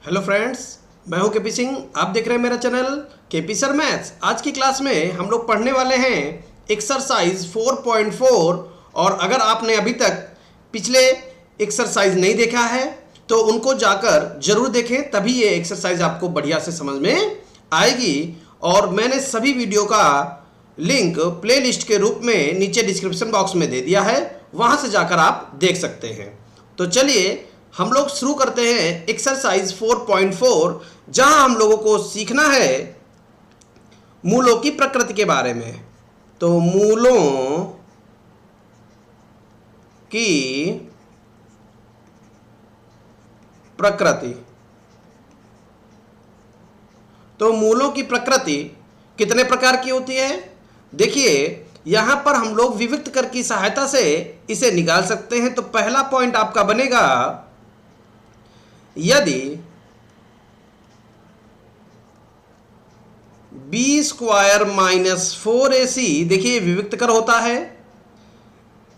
Hello friends, मैं हूं KP Singh. आप देख रहे हैं मेरा चैनल केपी सर मैथ्स। आज की क्लास में हम लोग पढ़ने वाले हैं एक्सरसाइज 4.4। और अगर आपने अभी तक पिछले एक्सरसाइज नहीं देखा है तो उनको जाकर जरूर देखें, तभी ये एक्सरसाइज आपको बढ़िया से समझ में आएगी। और मैंने सभी वीडियो का लिंक प्लेलिस्ट के रूप में नीचे डिस्क्रिप्शन बॉक्स में दे दिया है, वहां से जाकर आप देख सकते हैं। तो चलिए हम लोग शुरू करते हैं एक्सरसाइज 4.4, जहां हम लोगों को सीखना है मूलों की प्रकृति के बारे में। तो मूलों की प्रकृति, तो मूलों की प्रकृति कितने प्रकार की होती है? देखिए यहां पर हम लोग विविक्त कर की सहायता से इसे निकाल सकते हैं। तो पहला पॉइंट आपका बनेगा, यदि बी स्क्वायर माइनस 4ac, देखिए विविक्त कर होता है,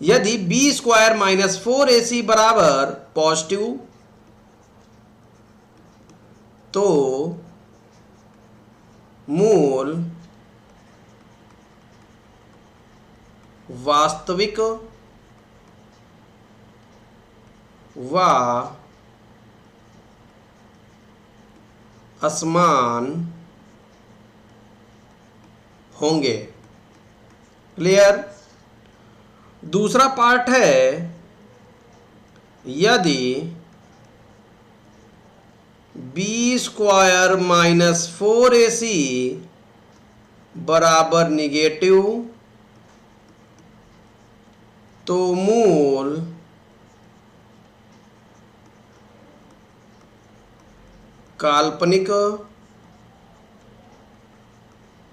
यदि बी स्क्वायर माइनस 4ac बराबर पॉजिटिव, तो मूल वास्तविक व असमान होंगे। क्लियर? दूसरा पार्ट है, यदि बी स्क्वायर माइनस 4ac बराबर निगेटिव, तो मूल काल्पनिक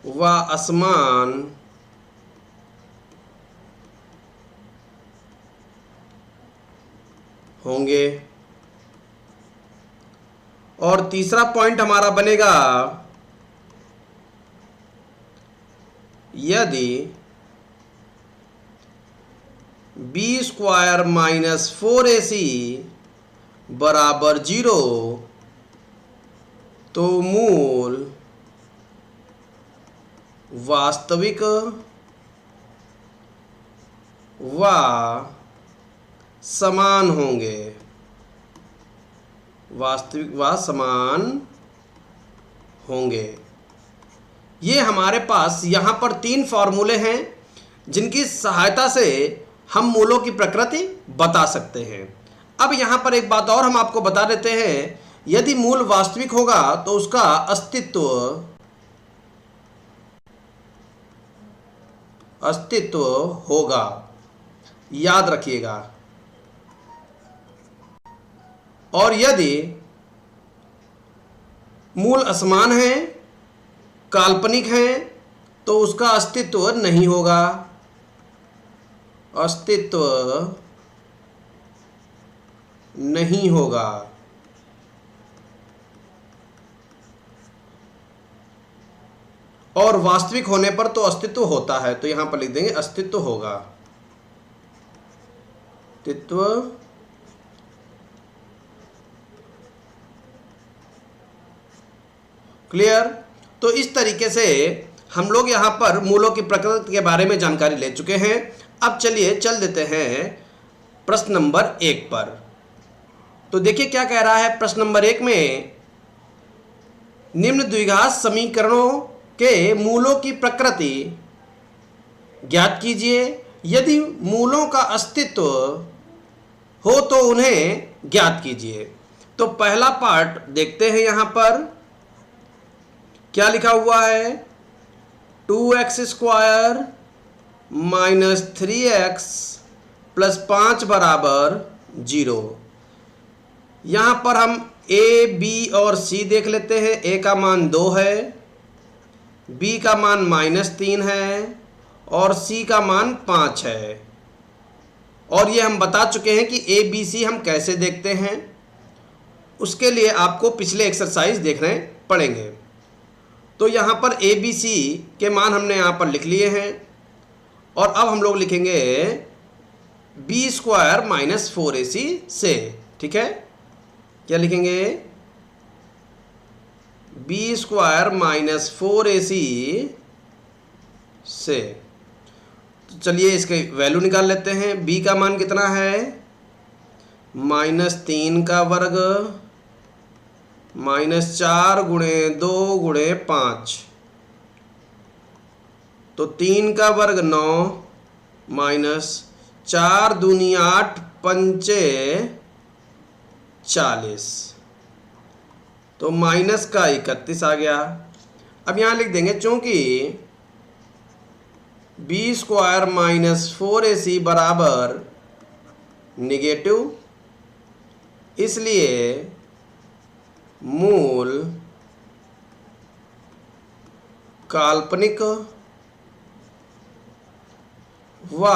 व असमान होंगे। और तीसरा पॉइंट हमारा बनेगा, यदि बी स्क्वायर माइनस 4ac बराबर 0, तो मूल वास्तविक व समान होंगे। वास्तविक व समान होंगे। ये हमारे पास यहाँ पर 3 फॉर्मूले हैं जिनकी सहायता से हम मूलों की प्रकृति बता सकते हैं। अब यहाँ पर एक बात और हम आपको बता देते हैं, यदि मूल वास्तविक होगा तो उसका अस्तित्व होगा, याद रखिएगा। और यदि मूल असमान है, काल्पनिक है, तो उसका अस्तित्व नहीं होगा। अस्तित्व नहीं होगा। और वास्तविक होने पर तो अस्तित्व होता है, तो यहां पर लिख देंगे अस्तित्व होगा। अस्तित्व क्लियर? तो इस तरीके से हम लोग यहां पर मूलों की प्रकृति के बारे में जानकारी ले चुके हैं। अब चलिए चल देते हैं प्रश्न नंबर 1 पर। तो देखिए क्या कह रहा है प्रश्न नंबर 1 में, निम्न द्विघात समीकरणों के मूलों की प्रकृति ज्ञात कीजिए। यदि मूलों का अस्तित्व हो तो उन्हें ज्ञात कीजिए। तो पहला पार्ट देखते हैं, यहां पर क्या लिखा हुआ है, 2x square minus 3x plus 5 बराबर 0। यहां पर हम a, b और c देख लेते हैं। a का मान 2 है, b का मान -3 है और c का मान 5 है। और ये हम बता चुके हैं कि a, b, c हम कैसे देखते हैं, उसके लिए आपको पिछले एक्सरसाइज देखने पड़ेंगे। तो यहाँ पर a, b, c के मान हमने यहाँ पर लिख लिए हैं। और अब हम लोग लिखेंगे बी स्क्वायर माइनस 4ac से, ठीक है। क्या लिखेंगे, बी स्क्वायर माइनस 4ac से। तो चलिए इसके वैल्यू निकाल लेते हैं। b का मान कितना है, -3 का वर्ग -4 गुणे 2 गुणे 5, तो 3 का वर्ग 9 -4 दूनी 8 पंचे 40, तो माइनस का 31 आ गया। अब यहाँ लिख देंगे चूंकि बी स्क्वायर माइनस 4ac बराबर निगेटिव, इसलिए मूल काल्पनिक व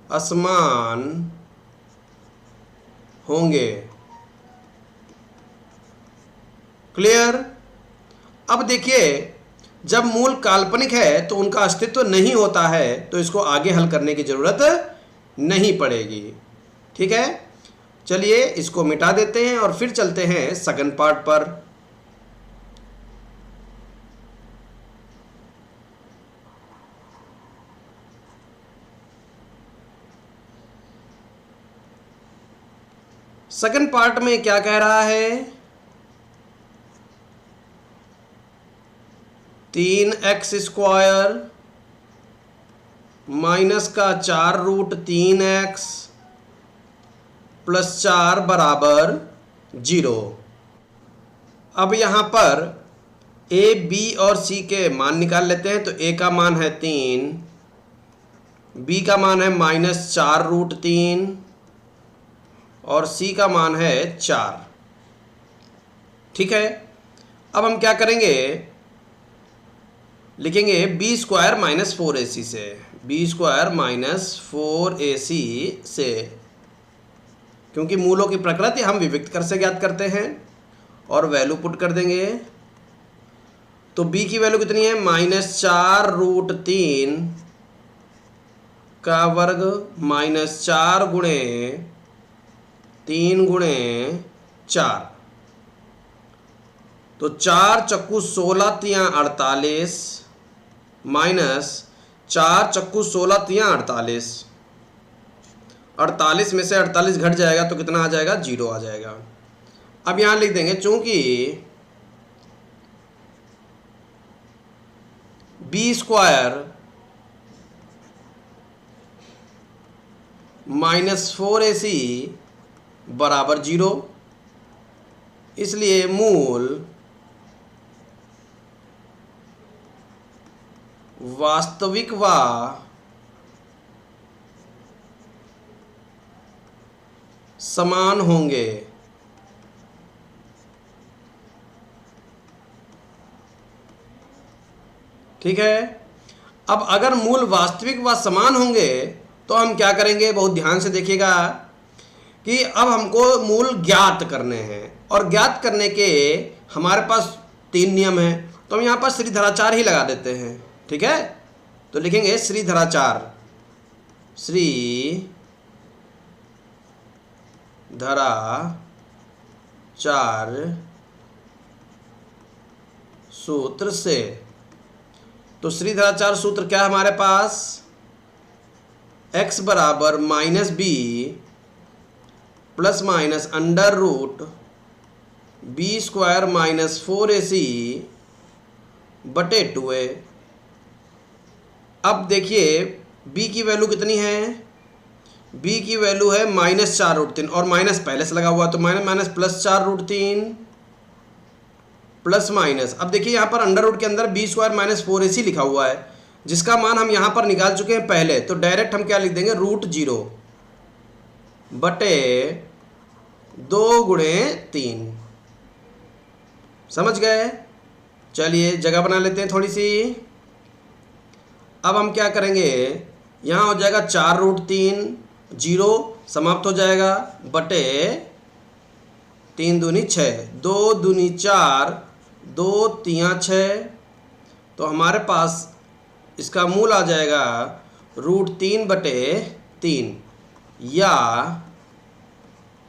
असमान होंगे। क्लियर। अब देखिए, जब मूल काल्पनिक है तो उनका अस्तित्व नहीं होता है, तो इसको आगे हल करने की जरूरत नहीं पड़ेगी। ठीक है, चलिए इसको मिटा देते हैं और फिर चलते हैं सेकंड पार्ट पर। सेकंड पार्ट में क्या कह रहा है, 3x स्क्वायर माइनस का 4√3x प्लस 4 बराबर 0। अब यहाँ पर a, b और c के मान निकाल लेते हैं। तो a का मान है 3, b का मान है -4√3 और c का मान है 4। ठीक है, अब हम क्या करेंगे, लिखेंगे b स्क्वायर माइनस 4ac से, b स्क्वायर माइनस 4ac से, क्योंकि मूलों की प्रकृति हम विविक्त कर से ज्ञात करते हैं, और वैल्यू पुट कर देंगे। तो b की वैल्यू कितनी है, -4√3 का वर्ग -4 गुणे 3 गुणे 4, तो 4 चक्कू 16 तियां 48 माइनस 4 चक्कू 16 तियां 48, 48 में से 48 घट जाएगा तो कितना आ जाएगा, 0 आ जाएगा। अब यहां लिख देंगे चूंकि बी स्क्वायर -4ac बराबर 0, इसलिए मूल वास्तविक व समान होंगे। ठीक है, अब अगर मूल वास्तविक व समान होंगे तो हम क्या करेंगे, बहुत ध्यान से देखिएगा कि अब हमको मूल ज्ञात करने हैं, और ज्ञात करने के हमारे पास 3 नियम हैं। तो हम यहाँ पर श्रीधराचार ही लगा देते हैं। ठीक है, तो लिखेंगे श्रीधराचार, श्रीधराचार सूत्र से। तो श्रीधराचार सूत्र क्या है हमारे पास, x बराबर -b plus minus √b square minus 4ac बटे 2a। अब देखिए b की वैल्यू कितनी है, b की वैल्यू है -4√3, और माइनस पहले से लगा हुआ, तो माइनस प्लस 4√3 प्लस माइनस। अब देखिए यहाँ पर अंडर रूट के अंदर b स्क्वायर माइनस 4ac लिखा हुआ है, जिसका मान हम यहाँ पर निकाल चुके हैं पहले। तो डायरेक्ट हम क्या लिख देंगे, √0 बटे 2 गुणे 3। समझ गए। चलिए जगह बना लेते हैं थोड़ी सी। अब हम क्या करेंगे, यहाँ हो जाएगा 4√3, 0 समाप्त हो जाएगा, बटे 3 दूनी 6, 2 दूनी 4, 2 तियां 6, तो हमारे पास इसका मूल आ जाएगा √3 बटे 3 या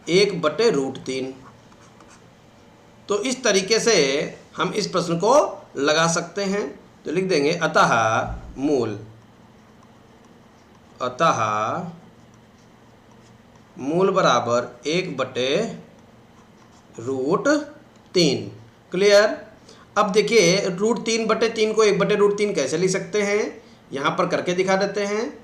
1 बटे √3। तो इस तरीके से हम इस प्रश्न को लगा सकते हैं। तो लिख देंगे अतः मूल बराबर 1/√3। क्लियर। अब देखिए √3/3 को 1/√3 कैसे लिख सकते हैं, यहाँ पर करके दिखा देते हैं।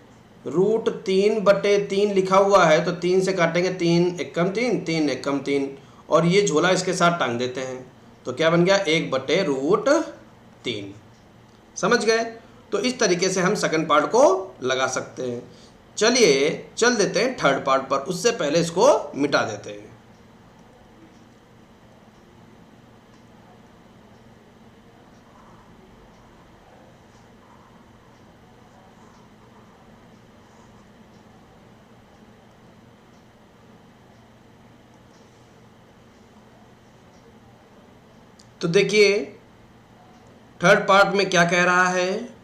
√3/3 लिखा हुआ है तो 3 से काटेंगे, 3 एकम 3, 3 एकम 3, और ये झोला इसके साथ टांग देते हैं तो क्या बन गया 1/√3। समझ गए। तो इस तरीके से हम सेकंड पार्ट को लगा सकते हैं। चलिए चल देते हैं थर्ड पार्ट पर, उससे पहले इसको मिटा देते हैं। तो देखिए थर्ड पार्ट में क्या कह रहा है।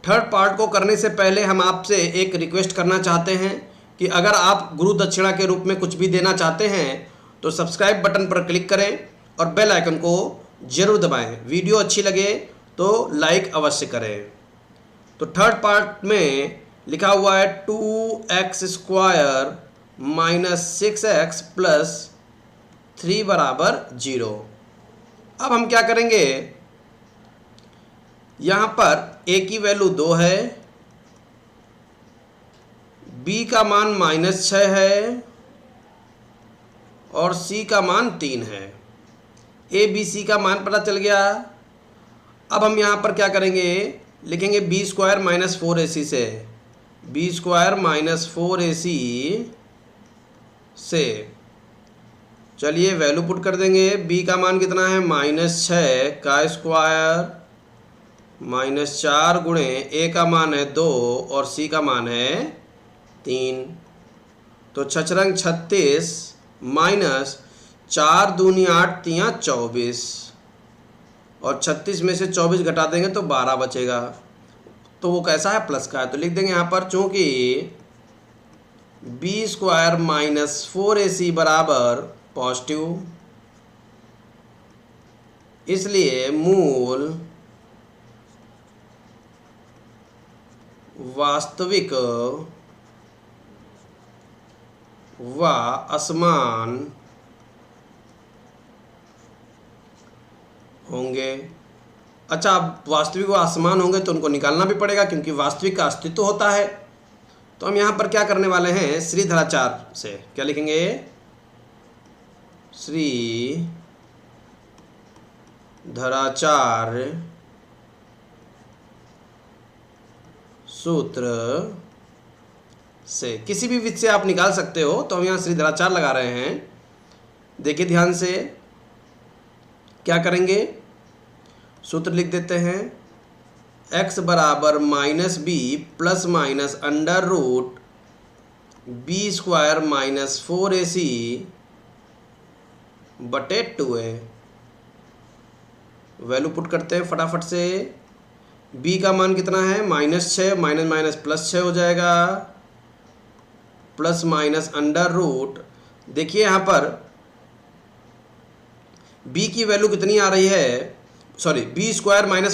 थर्ड पार्ट को करने से पहले हम आपसे एक रिक्वेस्ट करना चाहते हैं कि अगर आप गुरु दक्षिणा के रूप में कुछ भी देना चाहते हैं तो सब्सक्राइब बटन पर क्लिक करें और बेल आइकन को जरूर दबाएं। वीडियो अच्छी लगे तो लाइक अवश्य करें। तो थर्ड पार्ट में लिखा हुआ है 2x² - 6x + 3 = 0। अब हम क्या करेंगे, यहाँ पर a की वैल्यू 2 है, b का मान -6 है और c का मान 3 है। a b c का मान पता चल गया। अब हम यहाँ पर क्या करेंगे, लिखेंगे b² - 4ac से, b² - 4ac से चलिए वैल्यू पुट कर देंगे। b का मान कितना है, -6 का स्क्वायर -4 गुणे a का मान है 2 और c का मान है 3। तो 6×6 = 36 -4 दूनी 8 तियाँ 24, और 36 में से 24 घटा देंगे तो 12 बचेगा। तो वो कैसा है, प्लस का है। तो लिख देंगे यहाँ पर चूँकि b² - 4ac बराबर पॉजिटिव, इसलिए मूल वास्तविक व असमान होंगे। अच्छा, अब वास्तविक व असमान होंगे तो उनको निकालना भी पड़ेगा क्योंकि वास्तविक का अस्तित्व होता है। तो हम यहाँ पर क्या करने वाले हैं, श्रीधराचार्य से क्या लिखेंगे, श्रीधराचार्य सूत्र से किसी भी विधि से आप निकाल सकते हो। तो हम यहाँ श्रीधराचार्य लगा रहे हैं। देखिए ध्यान से क्या करेंगे, सूत्र लिख देते हैं। x बराबर -b + (√b² - 4ac बटे 2a। वैल्यू पुट करते हैं फटाफट से। b का मान कितना है, -6 -+ हो जाएगा, +- देखिए यहाँ पर b की वैल्यू कितनी आ रही है, सॉरी b² -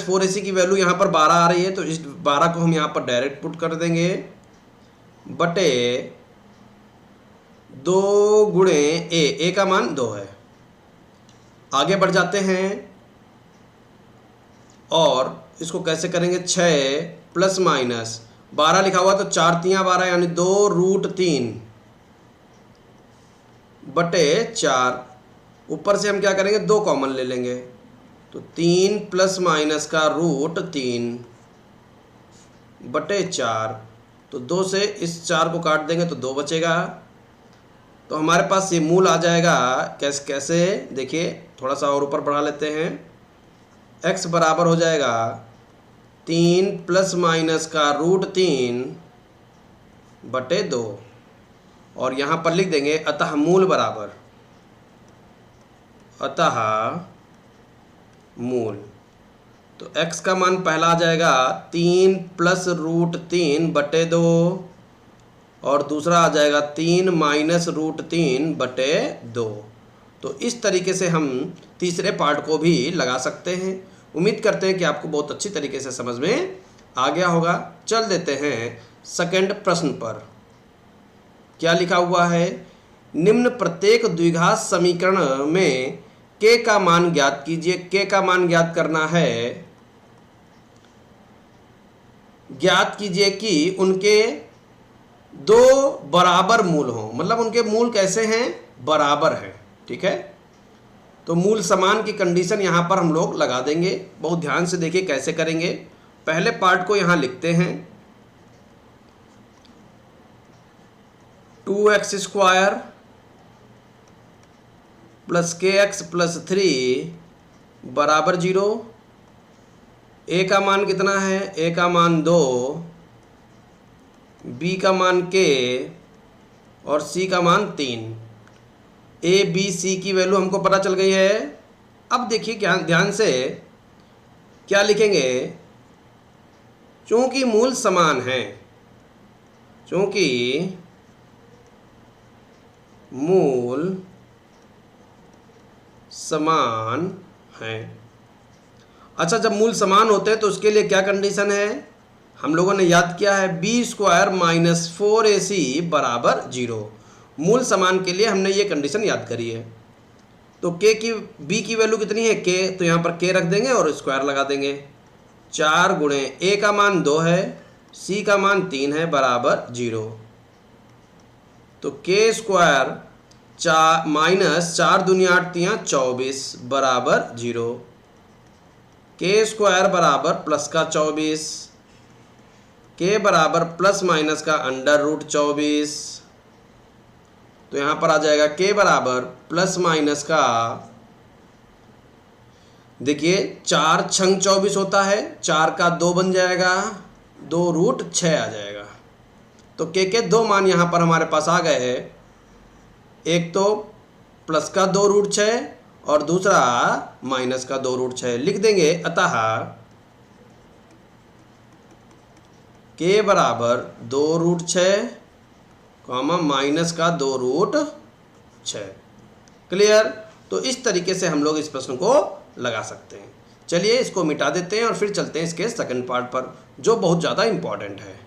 4ac की वैल्यू यहाँ पर 12 आ रही है। तो इस 12 को हम यहाँ पर डायरेक्ट पुट कर देंगे बटे 2 गुणे a का मान 2 है। आगे बढ़ जाते हैं और इसको कैसे करेंगे, 6 ± 12 लिखा हुआ तो 4 तियाँ 12 यानी 2√3 बटे 4। ऊपर से हम क्या करेंगे, 2 कॉमन ले लेंगे तो 3 ± का √3 बटे 4। तो 2 से इस 4 को काट देंगे तो 2 बचेगा। तो हमारे पास ये मूल आ जाएगा। कैसे देखिए, थोड़ा सा और ऊपर बढ़ा लेते हैं। x बराबर हो जाएगा 3 ± का √3 बटे 2, और यहाँ पर लिख देंगे अतः मूल बराबर, अतः मूल। तो x का मान पहला आ जाएगा 3 + √3 बटे 2 और दूसरा आ जाएगा 3 - √3 बटे 2। तो इस तरीके से हम तीसरे पार्ट को भी लगा सकते हैं। उम्मीद करते हैं कि आपको बहुत अच्छी तरीके से समझ में आ गया होगा। चल देते हैं सेकंड प्रश्न पर। क्या लिखा हुआ है? निम्न प्रत्येक द्विघात समीकरण में k का मान ज्ञात कीजिए। k का मान ज्ञात करना है, ज्ञात कीजिए कि उनके दो बराबर मूल हों। मतलब उनके मूल कैसे हैं? बराबर हैं। ठीक है, तो मूल समान की कंडीशन यहाँ पर हम लोग लगा देंगे। बहुत ध्यान से देखिए कैसे करेंगे। पहले पार्ट को यहाँ लिखते हैं, 2x square plus kx plus 3 बराबर 0। a का मान कितना है? a का मान 2, b का मान k और c का मान 3। a b c की वैल्यू हमको पता चल गई है। अब देखिए क्या ध्यान से क्या लिखेंगे? चूंकि मूल समान है, चूंकि मूल समान है। अच्छा, जब मूल समान होते हैं तो उसके लिए क्या कंडीशन है? हम लोगों ने याद किया है, बी स्क्वायर माइनस 4ac बराबर 0। मूल समान के लिए हमने ये कंडीशन याद करी है। तो k की b की वैल्यू कितनी है? k, तो यहाँ पर k रख देंगे और स्क्वायर लगा देंगे। 4 गुणे a का मान 2 है, c का मान 3 है बराबर 0। तो k स्क्वायर माइनस 4 दूनी 8 तियाँ 24 बराबर 0। k स्क्वायर बराबर प्लस का 24, k बराबर प्लस माइनस का अंडर रूट 24। तो यहाँ पर आ जाएगा k बराबर प्लस माइनस का, देखिए 4 छंग 24 होता है, 4 का 2 बन जाएगा, 2 रूट 6 आ जाएगा। तो k के दो मान यहाँ पर हमारे पास आ गए हैं। एक तो प्लस का 2 रूट 6 और दूसरा माइनस का 2 रूट 6 लिख देंगे। अतः k बराबर 2 रूट 6 कॉमा माइनस का 2 रूट 6। क्लियर? तो इस तरीके से हम लोग इस प्रश्न को लगा सकते हैं। चलिए इसको मिटा देते हैं और फिर चलते हैं इसके सेकंड पार्ट पर, जो बहुत ज़्यादा इम्पॉर्टेंट है।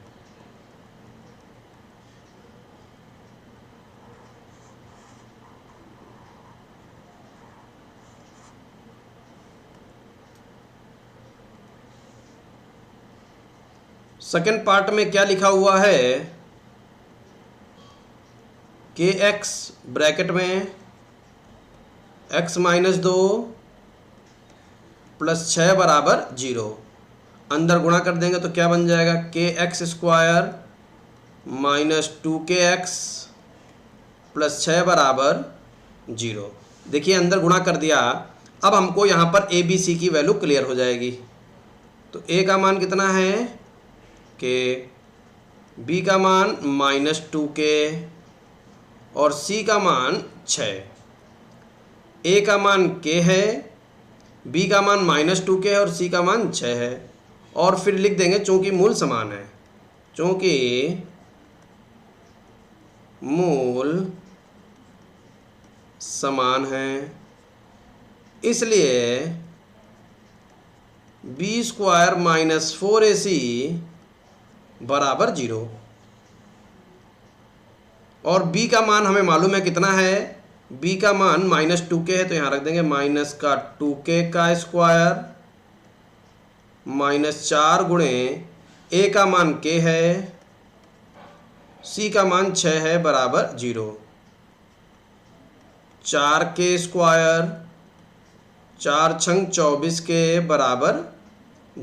सेकंड पार्ट में क्या लिखा हुआ है? kx ब्रैकेट में x माइनस 2 प्लस 6 बराबर 0। अंदर गुणा कर देंगे तो क्या बन जाएगा? kx square minus 2kx plus 6 बराबर 0। देखिए अंदर गुणा कर दिया। अब हमको यहाँ पर a b c की वैल्यू क्लियर हो जाएगी। तो a का मान कितना है? k, b का मान माइनस 2k और c का मान 6। a का मान k है, b का मान माइनस 2k है और c का मान 6 है। और फिर लिख देंगे चूंकि मूल समान है, चूंकि मूल समान है इसलिए b स्क्वायर माइनस 4ac बराबर 0। और b का मान हमें मालूम है कितना है? b का मान माइनस 2k है, तो यहाँ रख देंगे माइनस का 2k का स्क्वायर माइनस 4 गुणे a का मान k है, c का मान 6 है बराबर 0। 4k स्क्वायर 4 छंग 24 के बराबर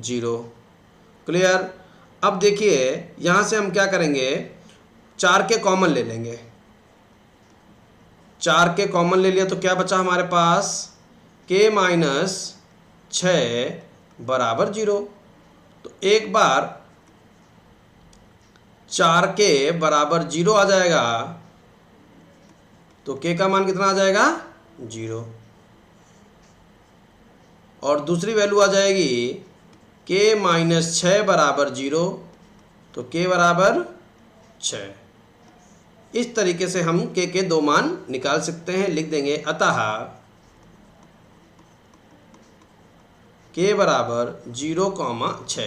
0। क्लियर? अब देखिए यहाँ से हम क्या करेंगे? 4 के कॉमन ले लेंगे। 4 के कॉमन ले लिया तो क्या बचा हमारे पास? k माइनस 6 बराबर 0। तो एक बार 4 के बराबर 0 आ जाएगा तो k का मान कितना आ जाएगा? 0। और दूसरी वैल्यू आ जाएगी k माइनस 6 बराबर 0, तो k बराबर 6। इस तरीके से हम के दो मान निकाल सकते हैं। लिख देंगे अतः के बराबर 0,6।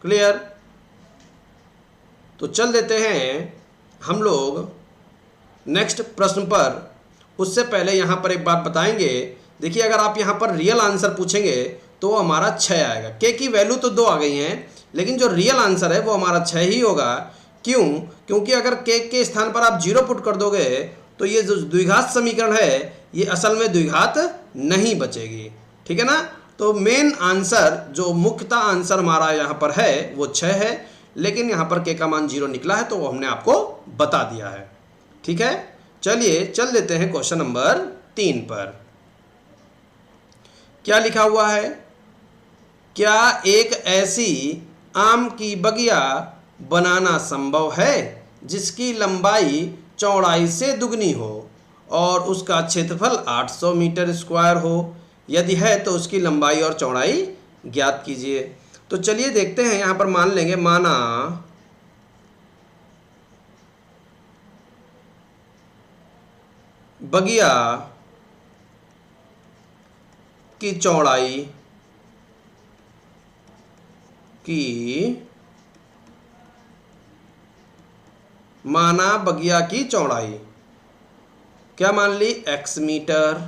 क्लियर। तो चल देते हैं हम लोग नेक्स्ट प्रश्न पर। उससे पहले यहाँ पर एक बात बताएंगे। देखिए, अगर आप यहाँ पर रियल आंसर पूछेंगे तो हमारा 6 आएगा। के की वैल्यू तो 2 आ गई हैं, लेकिन जो रियल आंसर है वो हमारा 6 ही होगा। क्यों? क्योंकि अगर के स्थान पर आप 0 पुट कर दोगे तो ये जो द्विघात समीकरण है ये असल में द्विघात नहीं बचेगी। ठीक है ना। तो मेन आंसर जो मुख्यतः आंसर हमारा यहाँ पर है वो 6 है, लेकिन यहाँ पर के का मान 0 निकला है तो वो हमने आपको बता दिया है। ठीक है। चलिए चल देते हैं क्वेश्चन नंबर 3 पर। क्या लिखा हुआ है? क्या एक ऐसी आम की बगिया बनाना संभव है जिसकी लंबाई चौड़ाई से दुगनी हो और उसका क्षेत्रफल 800 मीटर स्क्वायर हो? यदि है तो उसकी लंबाई और चौड़ाई ज्ञात कीजिए। तो चलिए देखते हैं। यहाँ पर मान लेंगे, माना बगिया की चौड़ाई माना बगिया की चौड़ाई क्या मान ली? x metre.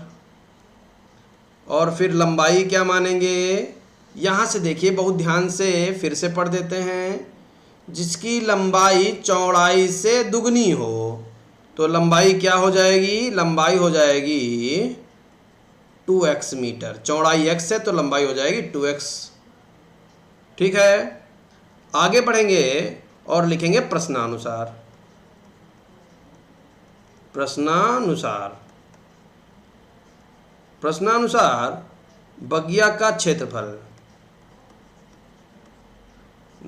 और फिर लंबाई क्या मानेंगे? यहाँ से देखिए, बहुत ध्यान से फिर से पढ़ देते हैं। जिसकी लंबाई चौड़ाई से दुगनी हो, तो लंबाई क्या हो जाएगी? लंबाई हो जाएगी 2x मीटर। चौड़ाई x है तो लंबाई हो जाएगी 2x। ठीक है। आगे बढ़ेंगे और लिखेंगे प्रश्नानुसार। प्रश्नानुसार बगिया का क्षेत्रफल,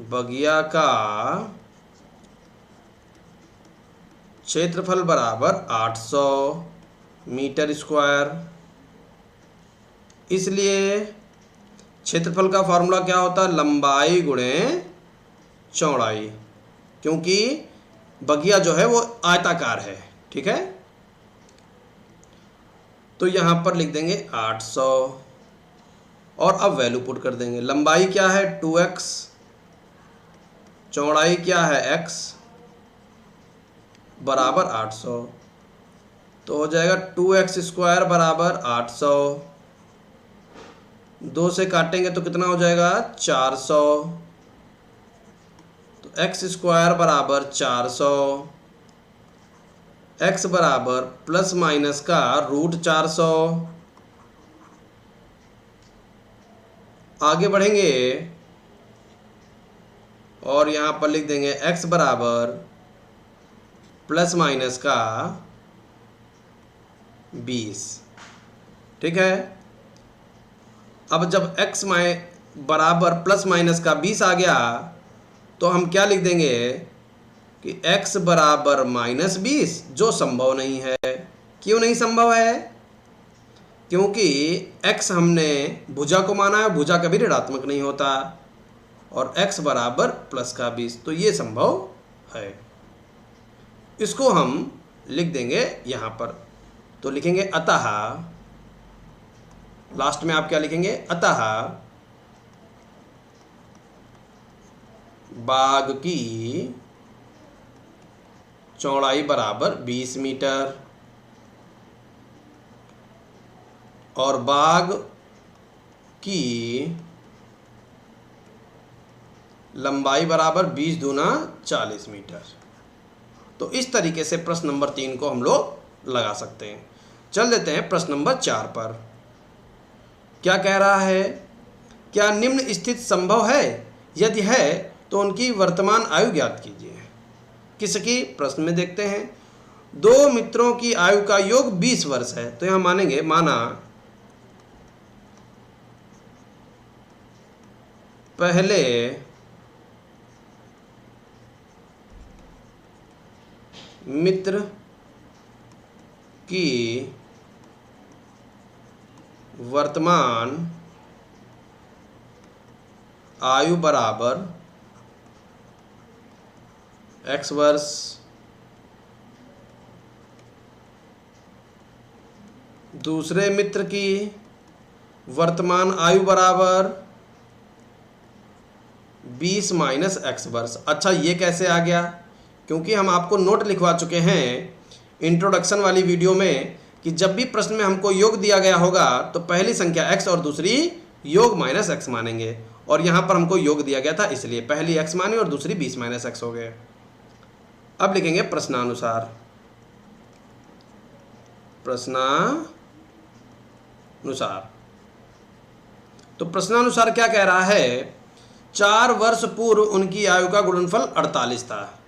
बगिया का क्षेत्रफल बराबर 800 मीटर स्क्वायर। इसलिए क्षेत्रफल का फॉर्मूला क्या होता है? लंबाई गुणे चौड़ाई, क्योंकि बगिया जो है वो आयताकार है। ठीक है। तो यहाँ पर लिख देंगे 800 और अब वैल्यू पुट कर देंगे। लंबाई क्या है? 2x। चौड़ाई क्या है? x बराबर 800। तो हो जाएगा 2x स्क्वायर बराबर 800। 2 से काटेंगे तो कितना हो जाएगा? 400। तो x स्क्वायर बराबर 400। x बराबर प्लस माइनस का रूट 400। आगे बढ़ेंगे और यहाँ पर लिख देंगे x बराबर प्लस माइनस का 20। ठीक है। अब जब x बराबर प्लस माइनस का 20 आ गया तो हम क्या लिख देंगे कि x बराबर -20, जो संभव नहीं है। क्यों नहीं संभव है? क्योंकि x हमने भुजा को माना है, भुजा कभी ऋणात्मक नहीं होता, और x बराबर प्लस का 20, तो ये संभव है। इसको हम लिख देंगे यहाँ पर। तो लिखेंगे अतः, लास्ट में आप क्या लिखेंगे? अतः बाग की चौड़ाई बराबर 20 मीटर और बाग की लंबाई बराबर 20 दूना 40 मीटर। तो इस तरीके से प्रश्न नंबर 3 को हम लोग लगा सकते हैं। चल देते हैं प्रश्न नंबर 4 पर। क्या कह रहा है? क्या निम्न स्थिति संभव है? यदि है तो उनकी वर्तमान आयु ज्ञात कीजिए। किसकी? प्रश्न में देखते हैं। 2 मित्रों की आयु का योग 20 वर्ष है। तो यहां मानेंगे, माना पहले मित्र की वर्तमान आयु बराबर x वर्ष दूसरे मित्र की वर्तमान आयु बराबर 20 माइनस x वर्ष। अच्छा, ये कैसे आ गया? क्योंकि हम आपको नोट लिखवा चुके हैं इंट्रोडक्शन वाली वीडियो में कि जब भी प्रश्न में हमको योग दिया गया होगा तो पहली संख्या x और दूसरी योग माइनस x मानेंगे, और यहाँ पर हमको योग दिया गया था इसलिए पहली x माने और दूसरी 20 माइनस x हो गए। अब लिखेंगे प्रश्नानुसार। तो प्रश्नानुसार क्या कह रहा है? 4 वर्ष पूर्व उनकी आयु का गुणनफल 48 था।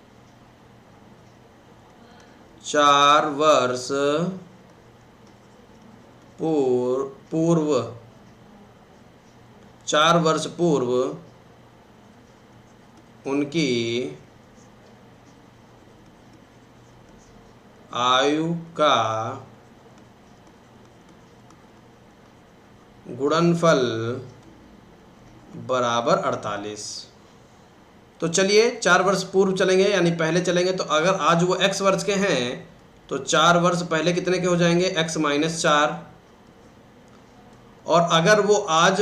4 वर्ष पूर्व 4 वर्ष पूर्व उनकी आयु का गुणनफल बराबर 48। तो चलिए 4 वर्ष पूर्व चलेंगे, यानी पहले चलेंगे। तो अगर आज वो x वर्ष के हैं तो 4 वर्ष पहले कितने के हो जाएंगे? x minus 4। और अगर वो आज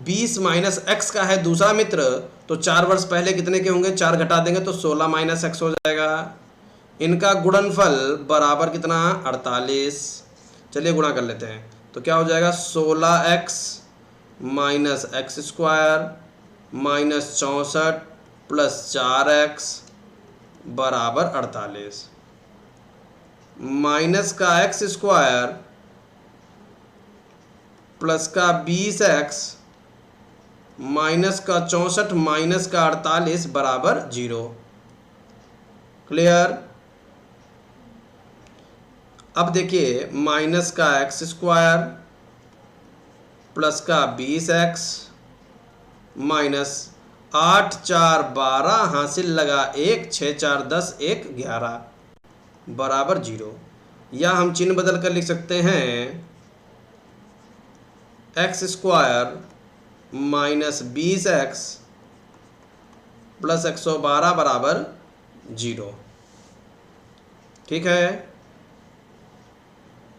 20 माइनस x का है दूसरा मित्र, तो 4 वर्ष पहले कितने के होंगे? 4 घटा देंगे तो 16 माइनस x हो जाएगा। इनका गुणनफल बराबर कितना? 48। चलिए गुणा कर लेते हैं। तो क्या हो जाएगा? 16x minus x square minus 64 plus 4x बराबर 48। माइनस का x स्क्वायर प्लस का 20x माइनस का 64 माइनस का 48 बराबर 0। क्लियर? अब देखिए, माइनस का x स्क्वायर प्लस का 20x माइनस 8 4 12 हासिल लगा 1 6 4 10 1 11 बराबर 0। या हम चिन्ह बदल कर लिख सकते हैं x square minus 20x plus 112 बराबर 0। ठीक है,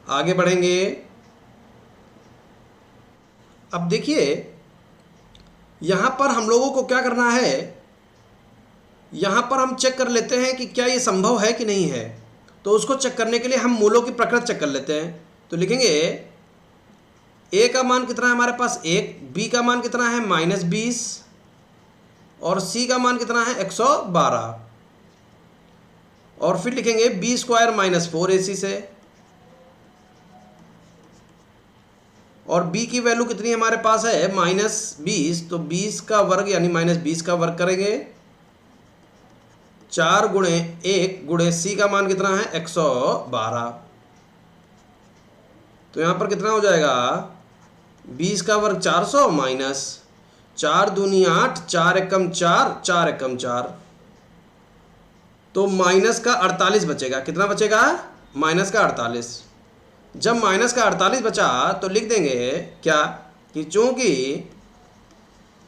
आगे बढ़ेंगे। अब देखिए, यहां पर हम लोगों को क्या करना है? यहां पर हम चेक कर लेते हैं कि क्या ये संभव है कि नहीं है। तो उसको चेक करने के लिए हम मूलों की प्रकृति चेक कर लेते हैं। तो लिखेंगे a का मान कितना है हमारे पास? 1। b का मान कितना है? माइनस 20। और c का मान कितना है? 112। और फिर लिखेंगे b स्क्वायर माइनस 4ac से। और b की वैल्यू कितनी हमारे पास है? माइनस 20। तो 20 का वर्ग यानी माइनस 20 का वर्ग करेंगे। 4 गुणे 1 गुणे c का मान कितना है? 112। तो यहाँ पर कितना हो जाएगा? 20 का वर्ग 400 माइनस 4 दूनी 8 4 एकम 4 4 एकम 4। तो माइनस का 48 बचेगा। कितना बचेगा? माइनस का 48। जब माइनस का 48 बचा तो लिख देंगे क्या कि चूंकि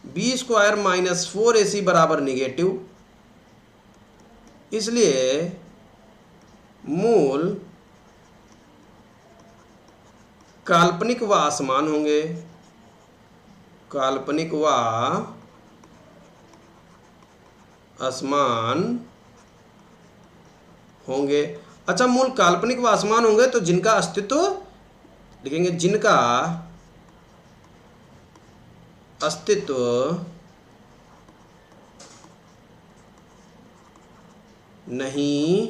b स्क्वायर माइनस 4ac बराबर निगेटिव, इसलिए मूल काल्पनिक व असमान होंगे। काल्पनिक व असमान होंगे। अच्छा, मूल काल्पनिक व असमान होंगे तो जिनका अस्तित्व लिखेंगे, जिनका अस्तित्व नहीं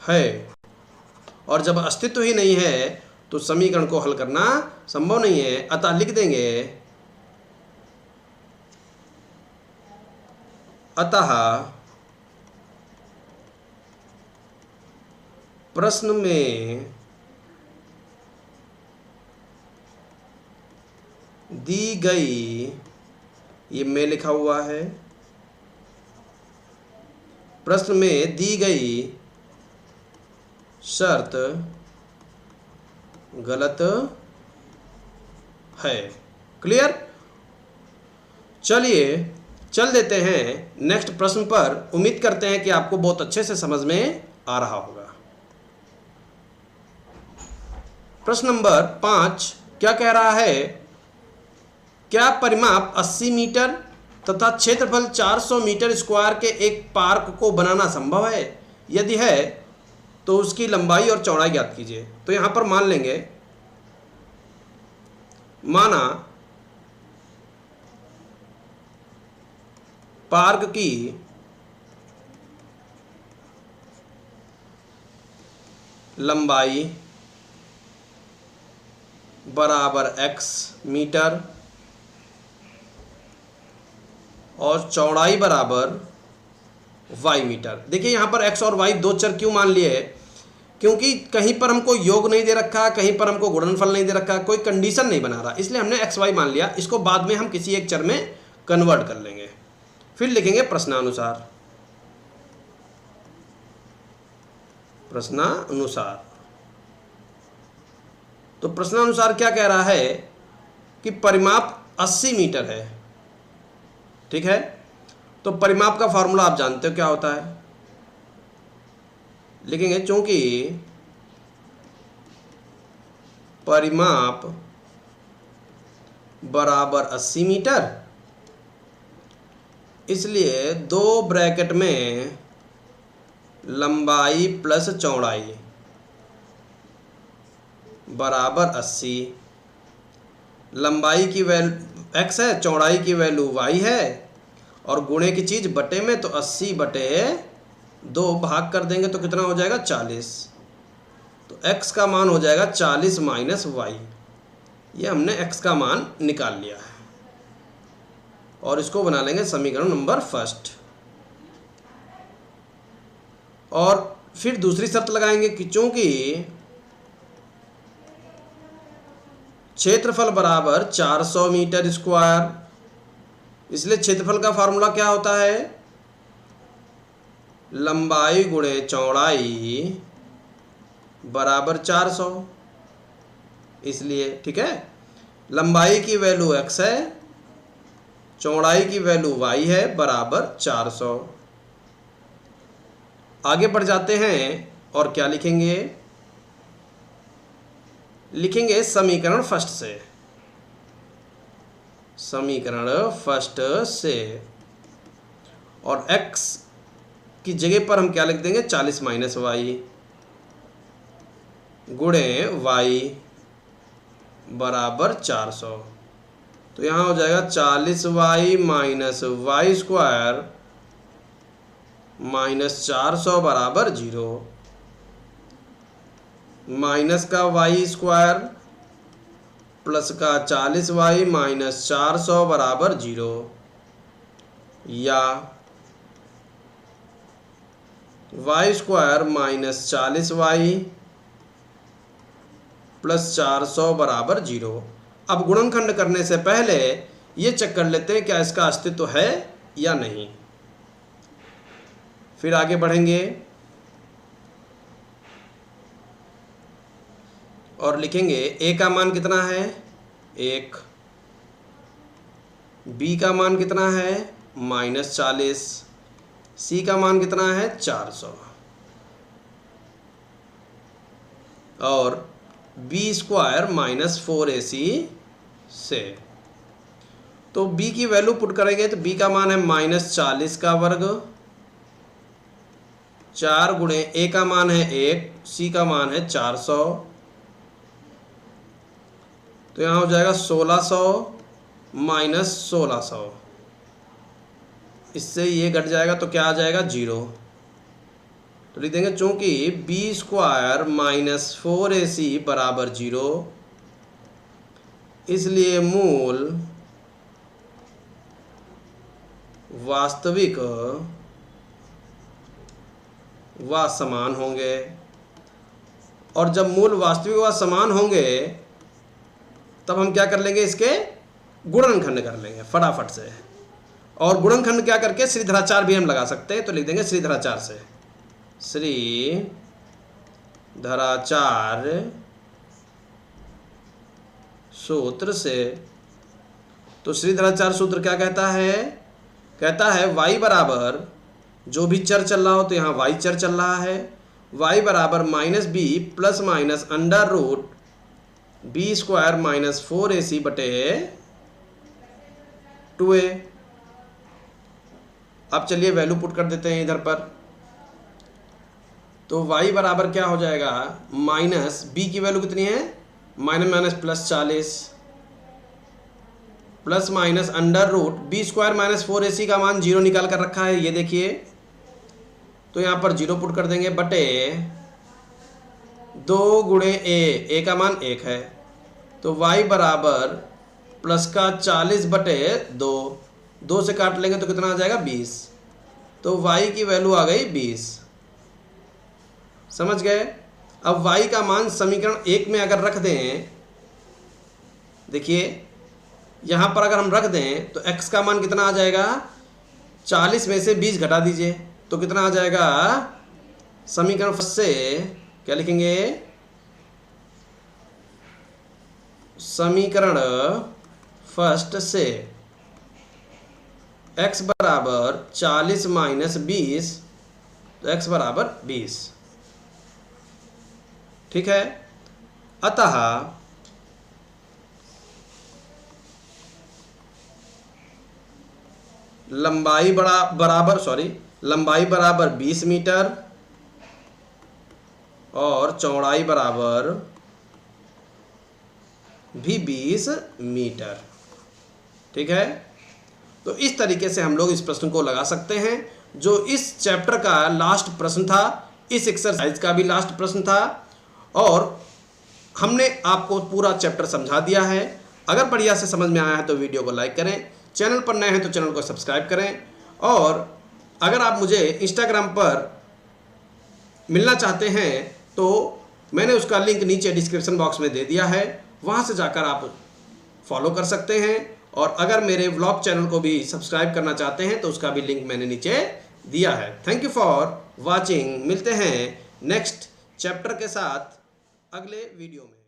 है। और जब अस्तित्व ही नहीं है तो समीकरण को हल करना संभव नहीं है। अतः लिख देंगे, अतः प्रश्न में दी गई, ये में लिखा हुआ है, प्रश्न में दी गई शर्त गलत है। क्लियर? चलिए चल देते हैं नेक्स्ट प्रश्न पर। उम्मीद करते हैं कि आपको बहुत अच्छे से समझ में आ रहा होगा। प्रश्न नंबर 5 क्या कह रहा है, क्या परिमाप 80 मीटर तथा क्षेत्रफल 400 मीटर स्क्वायर के एक पार्क को बनाना संभव है? यदि है तो उसकी लंबाई और चौड़ाई ज्ञात कीजिए। तो यहां पर मान लेंगे, माना पार्क की लंबाई बराबर x मीटर और चौड़ाई बराबर y मीटर। देखिए यहाँ पर x और y दो चर क्यों मान लिए, क्योंकि कहीं पर हमको योग नहीं दे रखा, कहीं पर हमको गुणनफल नहीं दे रखा, कोई कंडीशन नहीं बना रहा, इसलिए हमने x y मान लिया। इसको बाद में हम किसी एक चर में कन्वर्ट कर लेंगे। फिर लिखेंगे प्रश्नानुसार। प्रश्नानुसार, तो प्रश्नानुसार क्या कह रहा है कि परिमाप 80 मीटर है। ठीक है, तो परिमाप का फॉर्मूला आप जानते हो क्या होता है, लिखेंगे चूंकि परिमाप बराबर 80 मीटर, इसलिए दो ब्रैकेट में लंबाई प्लस चौड़ाई बराबर 80। लंबाई की वैल्यू x है, चौड़ाई की वैल्यू y है, और गुणे की चीज़ बटे में, तो 80/2 भाग कर देंगे तो कितना हो जाएगा 40। तो x का मान हो जाएगा 40 माइनस वाई। ये हमने x का मान निकाल लिया है और इसको बना लेंगे समीकरण नंबर 1। और फिर दूसरी शर्त लगाएंगे कि चूंकि क्षेत्रफल बराबर 400 मीटर स्क्वायर, इसलिए क्षेत्रफल का फॉर्मूला क्या होता है, लंबाई गुणे चौड़ाई बराबर 400। इसलिए ठीक है, लंबाई की वैल्यू x है, चौड़ाई की वैल्यू y है, बराबर 400। आगे बढ़ जाते हैं और क्या लिखेंगे, लिखेंगे समीकरण 1 से। समीकरण 1 से, और x की जगह पर हम क्या लिख देंगे 40 माइनस वाई गुणे y बराबर 400। तो यहाँ हो जाएगा 40y minus Y square minus 400 बराबर 0। माइनस का y स्क्वायर प्लस का 40y माइनस 400 बराबर 0, या y square minus 40y plus 400 बराबर 0। अब गुणनखंड करने से पहले ये चेक कर लेते हैं क्या इसका अस्तित्व है या नहीं, फिर आगे बढ़ेंगे और लिखेंगे a का मान कितना है 1, b का मान कितना है -40, c का मान कितना है 400, और b स्क्वायर माइनस 4ac से। तो b की वैल्यू पुट करेंगे तो b का मान है -40 का वर्ग, 4 गुणे a का मान है 1, c का मान है 400, तो यहाँ हो जाएगा 1600 माइनस 1600, इससे ये घट जाएगा तो क्या आ जाएगा 0। तो लिख देंगे चूंकि b स्क्वायर माइनस 4ac बराबर 0, इसलिए मूल वास्तविक व समान होंगे। और जब मूल वास्तविक व समान होंगे तब हम क्या कर लेंगे, इसके गुणनखंड कर लेंगे फटाफट से। और गुणनखंड क्या करके श्रीधराचार भी हम लगा सकते हैं, तो लिख देंगे श्रीधराचार से। श्रीधराचार सूत्र से। तो श्रीधराचार सूत्र क्या कहता है, कहता है y बराबर जो भी चर चल रहा हो, तो यहाँ y चर चल रहा है, y बराबर -b plus minus under root B square minus 4ac बटे 2a। अब चलिए वैल्यू पुट कर देते हैं इधर पर। तो y बराबर क्या हो जाएगा, माइनस b की वैल्यू कितनी है, minus minus plus 40 plus minus under root B square minus 4ac का मान 0 निकाल कर रखा है, ये देखिए। तो यहाँ पर 0 पुट कर देंगे बटे 2 गुणे a का मान 1 है। तो y बराबर प्लस का 40 बटे 2 से काट लेंगे तो कितना आ जाएगा 20। तो y की वैल्यू आ गई 20। समझ गए। अब y का मान समीकरण 1 में अगर रख दें, देखिए यहाँ पर अगर हम रख दें तो x का मान कितना आ जाएगा, 40 में से 20 घटा दीजिए तो कितना आ जाएगा, समीकरण फर्स्ट से क्या लिखेंगे, समीकरण फर्स्ट से x बराबर 40 माइनस 20, तो x बराबर 20। ठीक है। अतः लंबाई बराबर 20 मीटर और चौड़ाई बराबर भी 20 मीटर। ठीक है। तो इस तरीके से हम लोग इस प्रश्न को लगा सकते हैं, जो इस चैप्टर का लास्ट प्रश्न था, इस एक्सरसाइज का भी लास्ट प्रश्न था, और हमने आपको पूरा चैप्टर समझा दिया है। अगर बढ़िया से समझ में आया है तो वीडियो को लाइक करें, चैनल पर नए हैं तो चैनल को सब्सक्राइब करें, और अगर आप मुझे इंस्टाग्राम पर मिलना चाहते हैं तो मैंने उसका लिंक नीचे डिस्क्रिप्शन बॉक्स में दे दिया है, वहाँ से जाकर आप फॉलो कर सकते हैं। और अगर मेरे व्लॉग चैनल को भी सब्सक्राइब करना चाहते हैं तो उसका भी लिंक मैंने नीचे दिया है। Thank you for watching. मिलते हैं नेक्स्ट चैप्टर के साथ अगले वीडियो में।